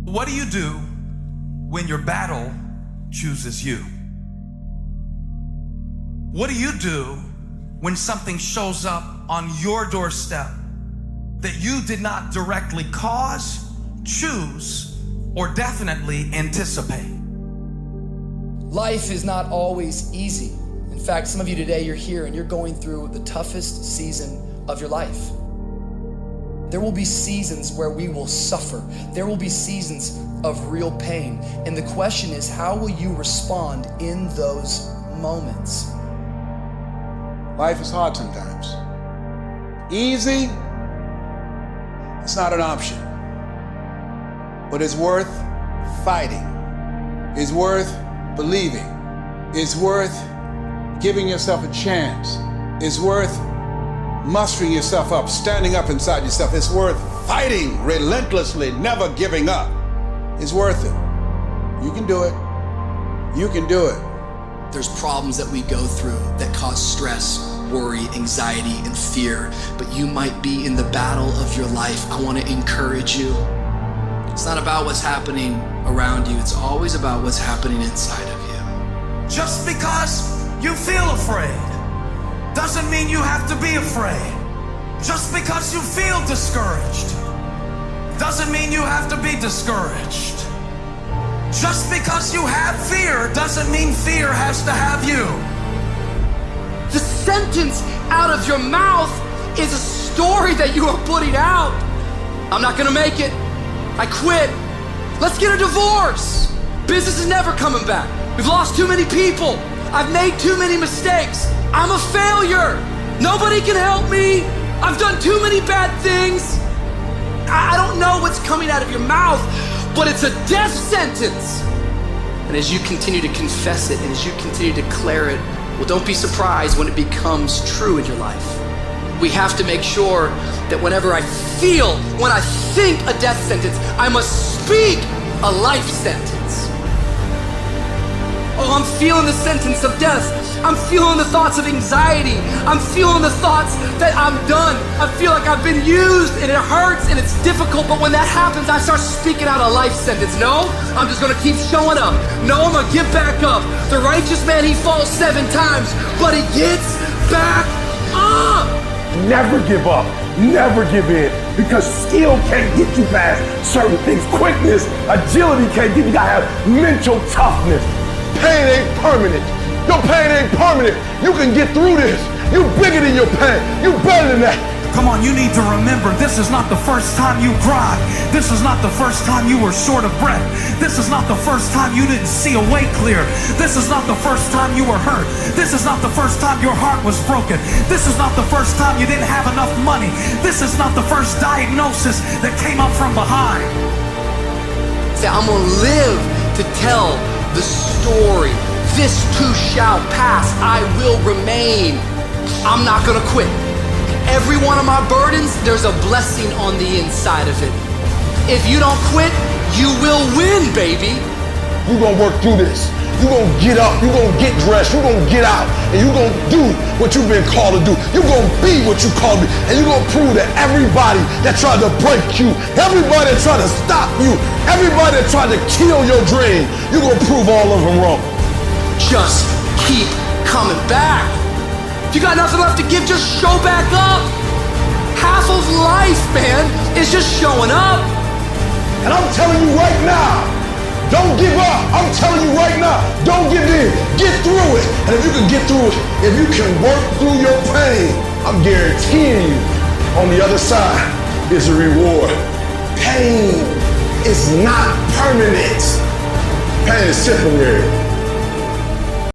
What do you do when your battle chooses you? What do you do when something shows up on your doorstep that you did not directly cause, choose, or definitely anticipate? Life is not always easy. In fact, some of you today, you're here and you're going through the toughest season of your life. There will be seasons where we will suffer. There will be seasons of real pain. And the question is, how will you respond in those moments? Life is hard sometimes. Easy, it's not an option. But it's worth fighting. It's worth believing. It's worth giving yourself a chance. It's worth mustering yourself up, standing up inside yourself. It's worth fighting relentlessly, never giving up. It's worth it. You can do it. You can do it. There's problems that we go through that cause stress, worry, anxiety, and fear, but you might be in the battle of your life. I want to encourage you. It's not about what's happening around you. It's always about what's happening inside of you. Just because you feel afraid doesn't mean you have to be afraid. Just because you feel discouraged doesn't mean you have to be discouraged. Just because you have fear doesn't mean fear has to have you. The sentence out of your mouth is a story that you are putting out. I'm not gonna make it. I quit. Let's get a divorce. Business is never coming back. We've lost too many people. I've made too many mistakes. I'm a failure. Nobody can help me. I've done too many bad things. I don't know what's coming out of your mouth, but it's a death sentence. And as you continue to confess it and as you continue to declare it, well, don't be surprised when it becomes true in your life. We have to make sure that whenever I feel, when I think a death sentence, I must speak a life sentence. Oh, I'm feeling the sentence of death. I'm feeling the thoughts of anxiety. I'm feeling the thoughts that I'm done. I feel like I've been used and it hurts and it's difficult, but when that happens, I start speaking out a life sentence. No, I'm just gonna keep showing up. No, I'm gonna get back up. The righteous man, he falls 7 times, but he gets back up. Never give up, never give in, because skill can't get you past certain things. Quickness, agility can't get you. You gotta have mental toughness. Pain ain't permanent. Your pain ain't permanent. You can get through this. You bigger than your pain. You better than that. Come on, you need to remember, this is not the first time you cried. This is not the first time you were short of breath. This is not the first time you didn't see a way clear. This is not the first time you were hurt. This is not the first time your heart was broken. This is not the first time you didn't have enough money. This is not the first diagnosis that came up from behind. Say, I'm gonna live to tell the story. This too shall pass. I will remain. I'm not gonna quit. Every one of my burdens, there's a blessing on the inside of it. If you don't quit, you will win, baby. You're gonna work through this. You're gonna get up, you're gonna get dressed, you're gonna get out, and you're gonna do what you've been called to do. You're gonna be what you called to be, and you're gonna prove that everybody that tried to break you, everybody that tried to stop you, everybody that tried to kill your dream, you're gonna prove all of them wrong. Just keep coming back. If you got nothing left to give, just show back up. Half of life, man, is just showing up. And I'm telling you right now, don't give up. I'm telling you right now, don't give in. Get through it. And if you can get through it, if you can work through your pain, I'm guaranteeing you, on the other side is a reward. Pain is not permanent. Pain is temporary.